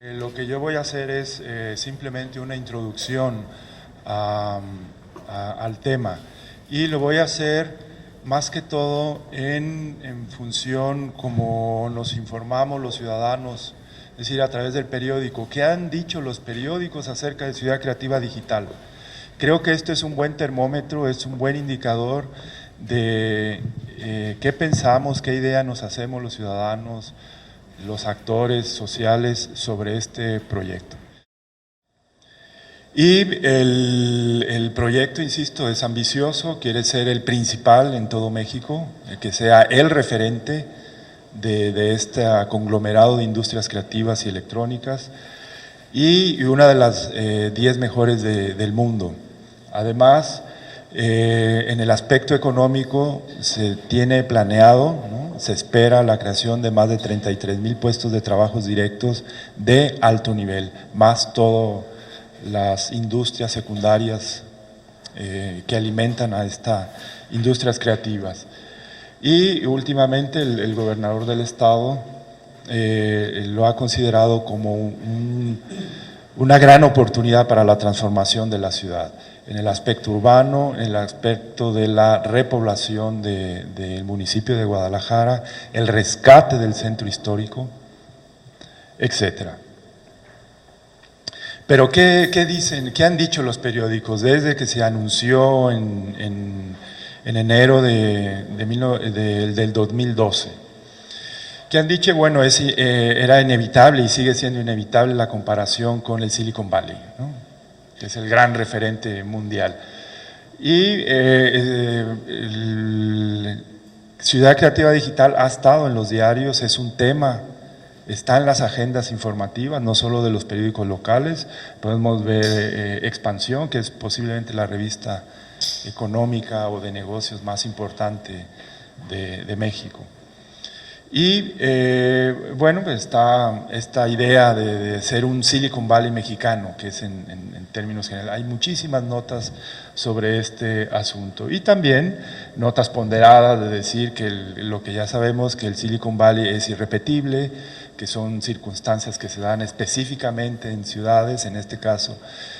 Lo que yo voy a hacer es simplemente una introducción al tema, y lo voy a hacer más que todo en función como nos informamos los ciudadanos, es decir, a través del periódico. ¿Qué han dicho los periódicos acerca de Ciudad Creativa Digital? Creo que esto es un buen termómetro, es un buen indicador de qué pensamos, qué idea nos hacemos los ciudadanos, los actores sociales sobre este proyecto. Y el proyecto, insisto, es ambicioso, quiere ser el principal en todo México, que sea el referente de este conglomerado de industrias creativas y electrónicas, y una de las 10 mejores del mundo. Además, en el aspecto económico se tiene planeado, ¿no? Se espera la creación de más de 33,000 puestos de trabajos directos de alto nivel, más todas las industrias secundarias que alimentan a estas industrias creativas. Y últimamente el gobernador del estado lo ha considerado como una gran oportunidad para la transformación de la ciudad, en el aspecto urbano, en el aspecto de la repoblación del municipio de Guadalajara, el rescate del centro histórico, etcétera. Pero ¿qué dicen? ¿Qué han dicho los periódicos desde que se anunció en enero del 2012? ¿Qué han dicho? Bueno, era inevitable y sigue siendo inevitable la comparación con el Silicon Valley, ¿no? Que es el gran referente mundial. Y Ciudad Creativa Digital ha estado en los diarios, es un tema, está en las agendas informativas, no solo de los periódicos locales. Podemos ver Expansión, que es posiblemente la revista económica o de negocios más importante de México. Y bueno, pues está esta idea de ser un Silicon Valley mexicano, que es en términos generales. Hay muchísimas notas sobre este asunto, y también notas ponderadas de decir que lo que ya sabemos, que el Silicon Valley es irrepetible, que son circunstancias que se dan específicamente en ciudades, en este caso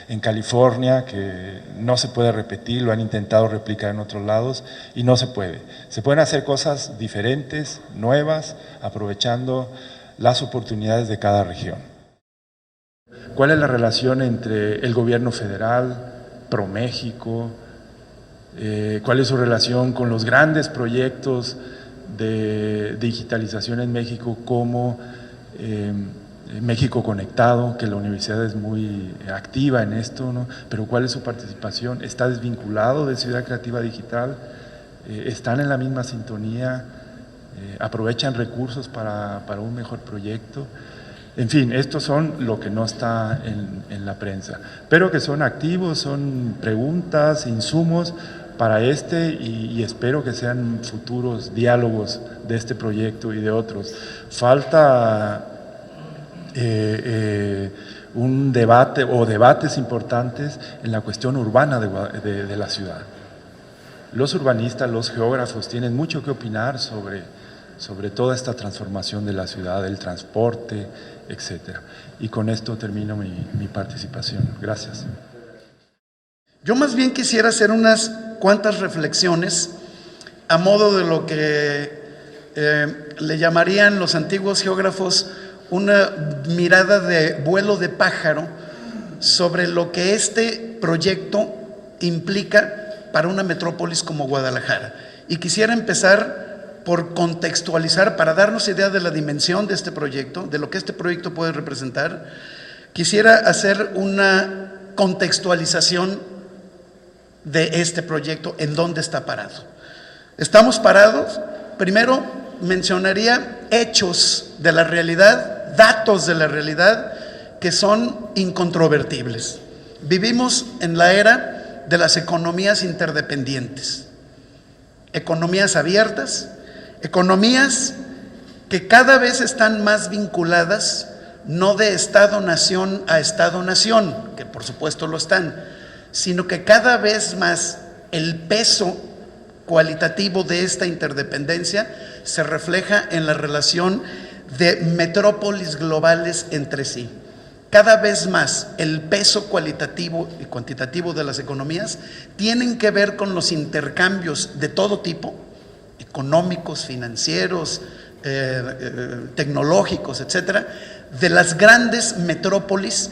en California, que no se puede repetir, lo han intentado replicar en otros lados y no se puede. Se pueden hacer cosas diferentes, nuevas, aprovechando las oportunidades de cada región. ¿Cuál es la relación entre el gobierno federal, ProMéxico? ¿Cuál es su relación con los grandes proyectos de digitalización en México como México Conectado, que la universidad es muy activa en esto, ¿no? Pero ¿cuál es su participación? ¿Está desvinculado de Ciudad Creativa Digital? ¿Están en la misma sintonía? ¿Aprovechan recursos para un mejor proyecto? En fin, estos son lo que no está en la prensa, pero que son activos, son preguntas, insumos para y espero que sean futuros diálogos de este proyecto y de otros. Falta un debate o debates importantes en la cuestión urbana de la ciudad. Los urbanistas, los geógrafos tienen mucho que opinar sobre toda esta transformación de la ciudad, el transporte, etcétera. Y con esto termino mi participación. Gracias. Yo más bien quisiera hacer unas cuantas reflexiones a modo de lo que le llamarían los antiguos geógrafos una mirada de vuelo de pájaro sobre lo que este proyecto implica para una metrópolis como Guadalajara. Y quisiera empezar por contextualizar, para darnos idea de la dimensión de este proyecto, de lo que este proyecto puede representar. Quisiera hacer una contextualización de este proyecto, en dónde está parado. Estamos parados, primero mencionaría hechos de la realidad, datos de la realidad que son incontrovertibles. Vivimos en la era de las economías interdependientes, economías abiertas, economías que cada vez están más vinculadas, no de Estado-nación a Estado-nación, que por supuesto lo están, sino que cada vez más el peso cualitativo de esta interdependencia se refleja en la relación de metrópolis globales entre sí. Cada vez más el peso cualitativo y cuantitativo de las economías tienen que ver con los intercambios de todo tipo, económicos, financieros, tecnológicos, etcétera, de las grandes metrópolis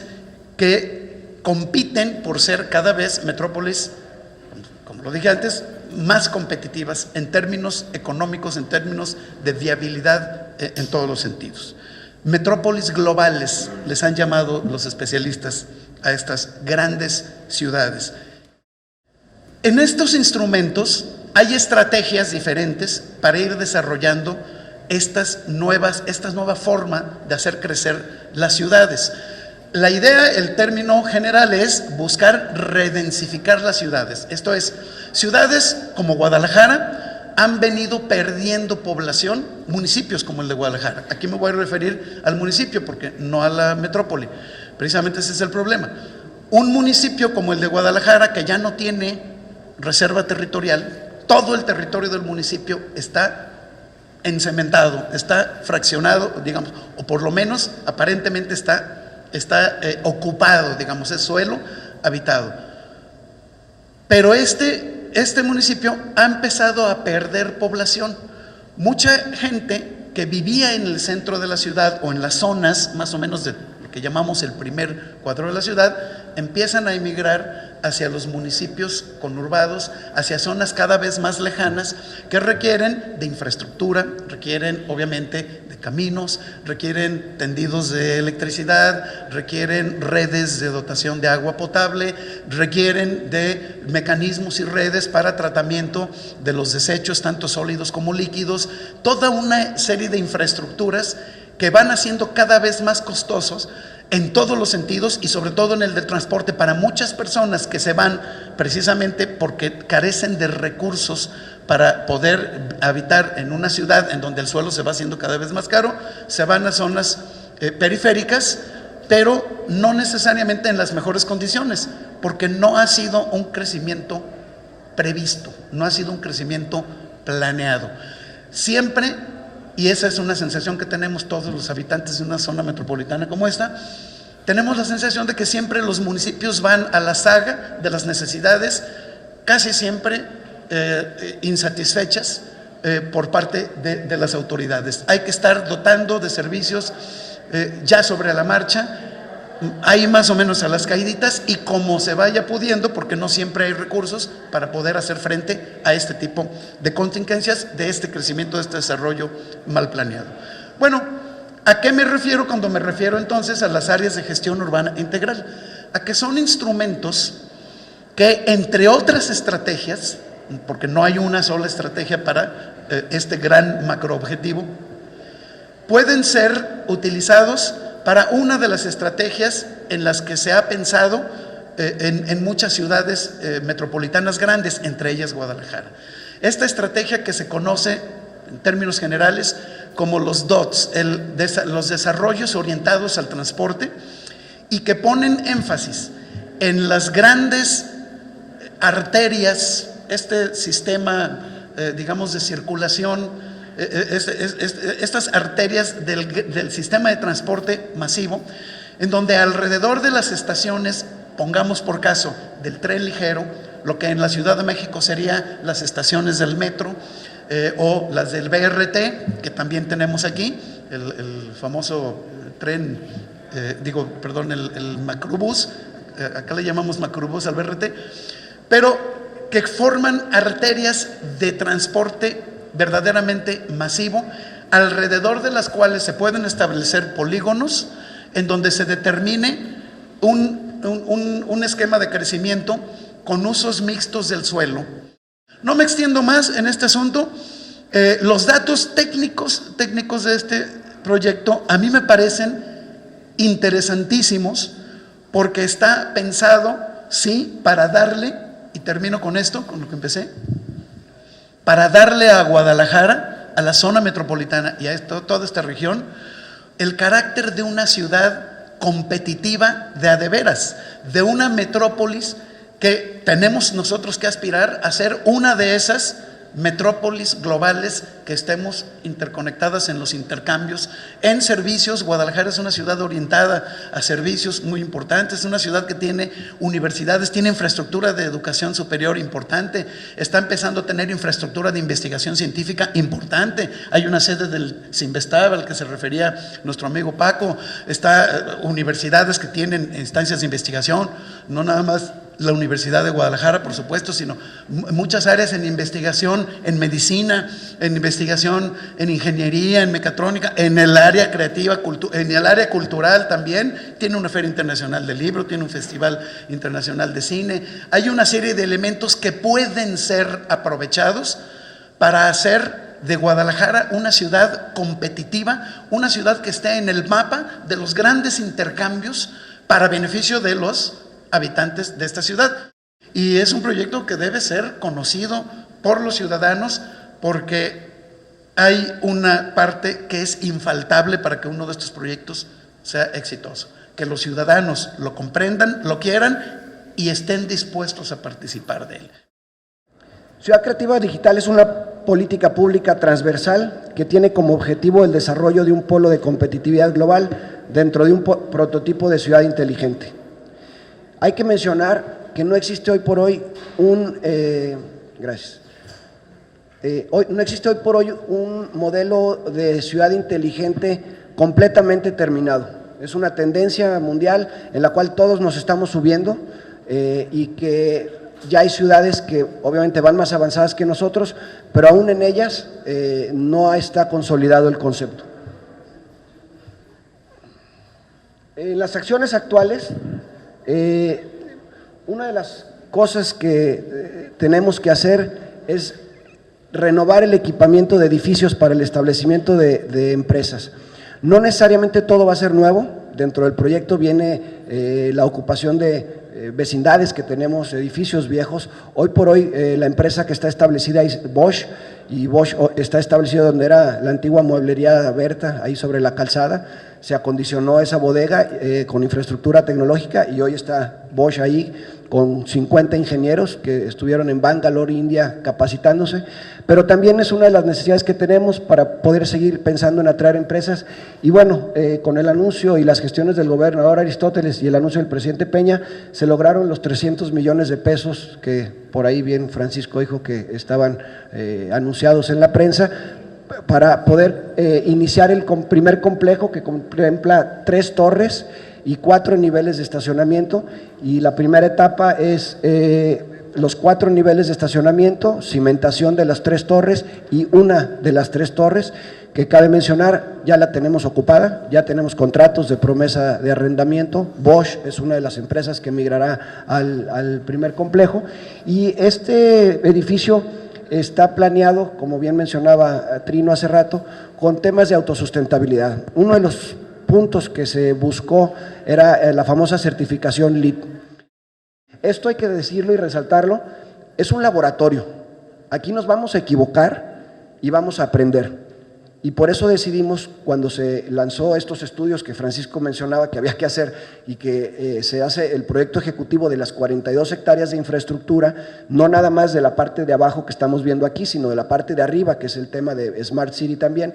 que compiten por ser cada vez metrópolis, como lo dije antes, más competitivas en términos económicos, en términos de viabilidad en todos los sentidos. Metrópolis globales les han llamado los especialistas a estas grandes ciudades. En estos instrumentos hay estrategias diferentes para ir desarrollando esta nueva forma de hacer crecer las ciudades. La idea, el término general es buscar redensificar las ciudades. Esto es, ciudades como Guadalajara han venido perdiendo población, municipios como el de Guadalajara. Aquí me voy a referir al municipio porque no a la metrópoli. Precisamente ese es el problema. Un municipio como el de Guadalajara que ya no tiene reserva territorial, todo el territorio del municipio está encementado, está fraccionado, digamos, o por lo menos aparentemente está ocupado, digamos, es suelo habitado. Pero este municipio ha empezado a perder población. Mucha gente que vivía en el centro de la ciudad o en las zonas más o menos de lo que llamamos el primer cuadro de la ciudad, empiezan a emigrar hacia los municipios conurbados, hacia zonas cada vez más lejanas que requieren de infraestructura, requieren obviamente de caminos, requieren tendidos de electricidad, requieren redes de dotación de agua potable, requieren de mecanismos y redes para tratamiento de los desechos, tanto sólidos como líquidos, toda una serie de infraestructuras que van haciendo cada vez más costosos en todos los sentidos y sobre todo en el del transporte para muchas personas que se van precisamente porque carecen de recursos para poder habitar en una ciudad en donde el suelo se va haciendo cada vez más caro, se van a zonas periféricas, pero no necesariamente en las mejores condiciones, porque no ha sido un crecimiento previsto, no ha sido un crecimiento planeado. Siempre, y esa es una sensación que tenemos todos los habitantes de una zona metropolitana como esta, tenemos la sensación de que siempre los municipios van a la saga de las necesidades, casi siempre insatisfechas por parte de las autoridades. Hay que estar dotando de servicios ya sobre la marcha, ahí más o menos a las caíditas y como se vaya pudiendo, porque no siempre hay recursos para poder hacer frente a este tipo de contingencias, de este crecimiento, de este desarrollo mal planeado. Bueno, ¿a qué me refiero cuando me refiero entonces a las áreas de gestión urbana integral? A que son instrumentos que, entre otras estrategias, porque no hay una sola estrategia para este gran macroobjetivo, pueden ser utilizados para una de las estrategias en las que se ha pensado en muchas ciudades metropolitanas grandes, entre ellas Guadalajara. Esta estrategia que se conoce en términos generales como los DOTS, los desarrollos orientados al transporte, y que ponen énfasis en las grandes arterias, este sistema, digamos, de circulación, estas arterias del sistema de transporte masivo, en donde alrededor de las estaciones, pongamos por caso del tren ligero, lo que en la Ciudad de México sería las estaciones del metro o las del BRT, que también tenemos aquí, el famoso tren, el macrobús, acá le llamamos macrobús al BRT, pero que forman arterias de transporte verdaderamente masivo, alrededor de las cuales se pueden establecer polígonos en donde se determine un esquema de crecimiento con usos mixtos del suelo. No me extiendo más en este asunto. Los datos técnicos de este proyecto a mí me parecen interesantísimos porque está pensado, sí, para darle, termino con esto, con lo que empecé, para darle a Guadalajara, a la zona metropolitana y a toda esta región, el carácter de una ciudad competitiva de a de veras, de una metrópolis que tenemos nosotros que aspirar a ser una de esas metrópolis globales que estemos interconectadas en los intercambios, en servicios. Guadalajara es una ciudad orientada a servicios muy importantes, es una ciudad que tiene universidades, tiene infraestructura de educación superior importante, está empezando a tener infraestructura de investigación científica importante, hay una sede del Cinvestav al que se refería nuestro amigo Paco, está universidades que tienen instancias de investigación, no nada más la Universidad de Guadalajara, por supuesto, sino muchas áreas en investigación, en medicina, en investigación, en ingeniería, en mecatrónica, en el área creativa, en el área cultural también. Tiene una feria internacional del libro, tiene un festival internacional de cine. Hay una serie de elementos que pueden ser aprovechados para hacer de Guadalajara una ciudad competitiva, una ciudad que esté en el mapa de los grandes intercambios para beneficio de los habitantes de esta ciudad. Y es un proyecto que debe ser conocido por los ciudadanos porque hay una parte que es infaltable para que uno de estos proyectos sea exitoso, que los ciudadanos lo comprendan, lo quieran y estén dispuestos a participar de él. Ciudad Creativa Digital es una política pública transversal que tiene como objetivo el desarrollo de un polo de competitividad global dentro de un prototipo de ciudad inteligente. Hay que mencionar que no existe hoy por hoy un modelo de ciudad inteligente completamente terminado. Es una tendencia mundial en la cual todos nos estamos subiendo y que ya hay ciudades que obviamente van más avanzadas que nosotros, pero aún en ellas no está consolidado el concepto. En las acciones actuales, una de las cosas que tenemos que hacer es renovar el equipamiento de edificios para el establecimiento de empresas. No necesariamente todo va a ser nuevo, dentro del proyecto viene la ocupación de vecindades que tenemos, edificios viejos. Hoy por hoy la empresa que está establecida es Bosch, y Bosch está establecido donde era la antigua mueblería Berta, ahí sobre la calzada. Se acondicionó esa bodega con infraestructura tecnológica y hoy está Bosch ahí con 50 ingenieros que estuvieron en Bangalore, India, capacitándose, pero también es una de las necesidades que tenemos para poder seguir pensando en atraer empresas. Y bueno, con el anuncio y las gestiones del gobernador Aristóteles y el anuncio del presidente Peña, se lograron los 300 millones de pesos que por ahí bien Francisco dijo que estaban anunciados en la prensa, para poder iniciar el primer complejo que contempla 3 torres y 4 niveles de estacionamiento, y la primera etapa es los 4 niveles de estacionamiento, cimentación de las 3 torres y una de las 3 torres, que cabe mencionar, ya la tenemos ocupada, ya tenemos contratos de promesa de arrendamiento. Bosch es una de las empresas que migrará al primer complejo, y este edificio está planeado, como bien mencionaba Trino hace rato, con temas de autosustentabilidad. Uno de los puntos que se buscó era la famosa certificación LEED. Esto hay que decirlo y resaltarlo, es un laboratorio. Aquí nos vamos a equivocar y vamos a aprender. Y por eso decidimos, cuando se lanzó estos estudios que Francisco mencionaba que había que hacer y que se hace el proyecto ejecutivo de las 42 hectáreas de infraestructura, no nada más de la parte de abajo que estamos viendo aquí, sino de la parte de arriba, que es el tema de Smart City también,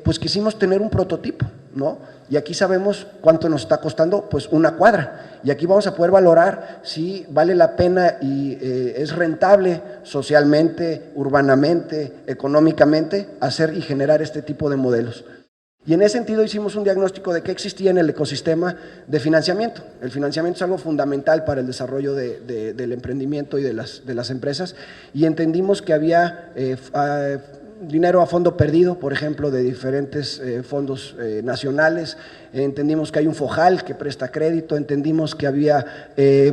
pues quisimos tener un prototipo, ¿no? Y aquí sabemos cuánto nos está costando, pues una cuadra, y aquí vamos a poder valorar si vale la pena y es rentable socialmente, urbanamente, económicamente, hacer y generar este tipo de modelos. Y en ese sentido hicimos un diagnóstico de qué existía en el ecosistema de financiamiento. El financiamiento es algo fundamental para el desarrollo del emprendimiento y de las empresas, y entendimos que había dinero a fondo perdido, por ejemplo, de diferentes fondos nacionales. Entendimos que hay un FOJAL que presta crédito, entendimos que había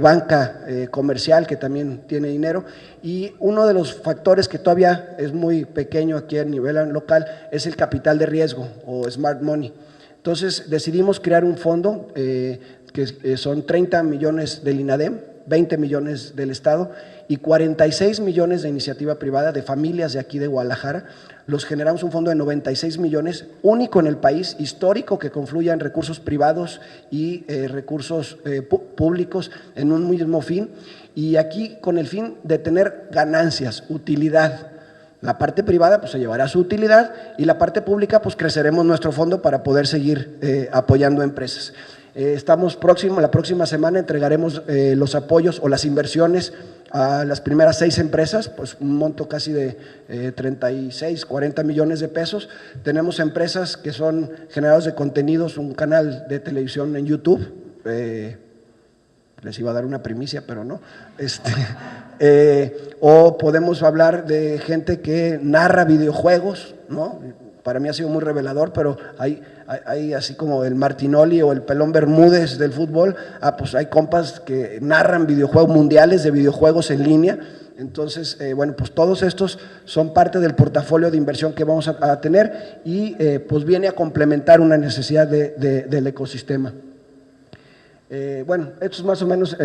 banca comercial que también tiene dinero, y uno de los factores que todavía es muy pequeño aquí a nivel local es el capital de riesgo o Smart Money. Entonces decidimos crear un fondo que son 30 millones del INADEM, 20 millones del Estado y 46 millones de iniciativa privada de familias de aquí de Guadalajara. Los generamos un fondo de 96 millones, único en el país, histórico, que confluya en recursos privados y recursos públicos en un mismo fin, y aquí con el fin de tener ganancias, utilidad. La parte privada pues se llevará su utilidad y la parte pública pues creceremos nuestro fondo para poder seguir apoyando empresas. Estamos próximos, la próxima semana entregaremos los apoyos o las inversiones a las primeras 6 empresas, pues un monto casi de 36, 40 millones de pesos. Tenemos empresas que son generadores de contenidos, un canal de televisión en YouTube, les iba a dar una primicia, pero no. O podemos hablar de gente que narra videojuegos, ¿no? Para mí ha sido muy revelador, pero hay así como el Martinoli o el Pelón Bermúdez del fútbol, pues hay compas que narran videojuegos mundiales de videojuegos en línea. Entonces, bueno, pues todos estos son parte del portafolio de inversión que vamos a tener y pues viene a complementar una necesidad del ecosistema. Bueno, estos son más o menos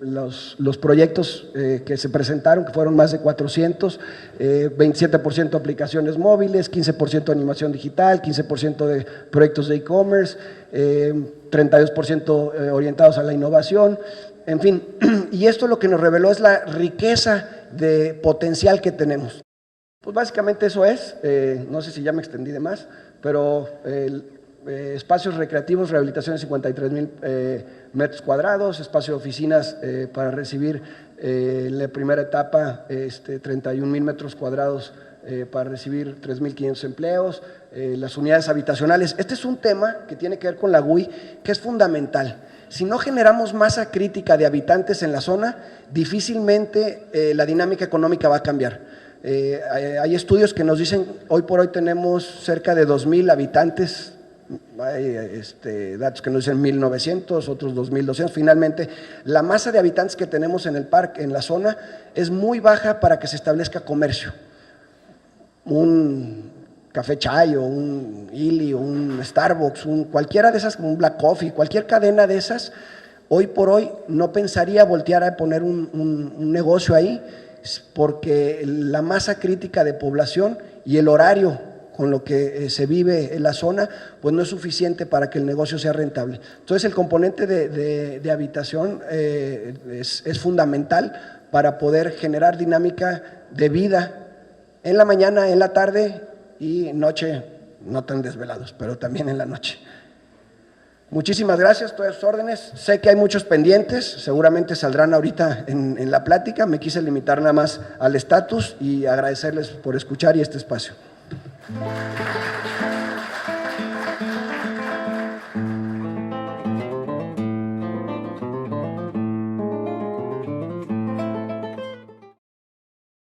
los proyectos que se presentaron, que fueron más de 400, 27% aplicaciones móviles, 15% animación digital, 15% de proyectos de e-commerce, 32% orientados a la innovación, en fin. Y esto lo que nos reveló es la riqueza de potencial que tenemos. Pues básicamente eso es, no sé si ya me extendí de más, pero espacios recreativos, rehabilitación de 53,000 metros cuadrados, espacio de oficinas para recibir en la primera etapa 31,000 metros cuadrados para recibir 3,500 empleos, las unidades habitacionales. Este es un tema que tiene que ver con la GUI, que es fundamental. Si no generamos masa crítica de habitantes en la zona, difícilmente la dinámica económica va a cambiar. Hay estudios que nos dicen, hoy por hoy tenemos cerca de 2,000 habitantes. Hay datos que nos dicen 1,900, otros 2,200. Finalmente, la masa de habitantes que tenemos en el parque, en la zona, es muy baja para que se establezca comercio. Un Café Chai o un Illy o un Starbucks, cualquiera de esas, un Black Coffee, cualquier cadena de esas, hoy por hoy no pensaría voltear a poner un negocio ahí, porque la masa crítica de población y el horario con lo que se vive en la zona, pues no es suficiente para que el negocio sea rentable. Entonces el componente de habitación es fundamental para poder generar dinámica de vida en la mañana, en la tarde y noche, no tan desvelados, pero también en la noche. Muchísimas gracias, estoy a sus órdenes. Sé que hay muchos pendientes, seguramente saldrán ahorita en la plática. Me quise limitar nada más al estatus y agradecerles por escuchar y este espacio.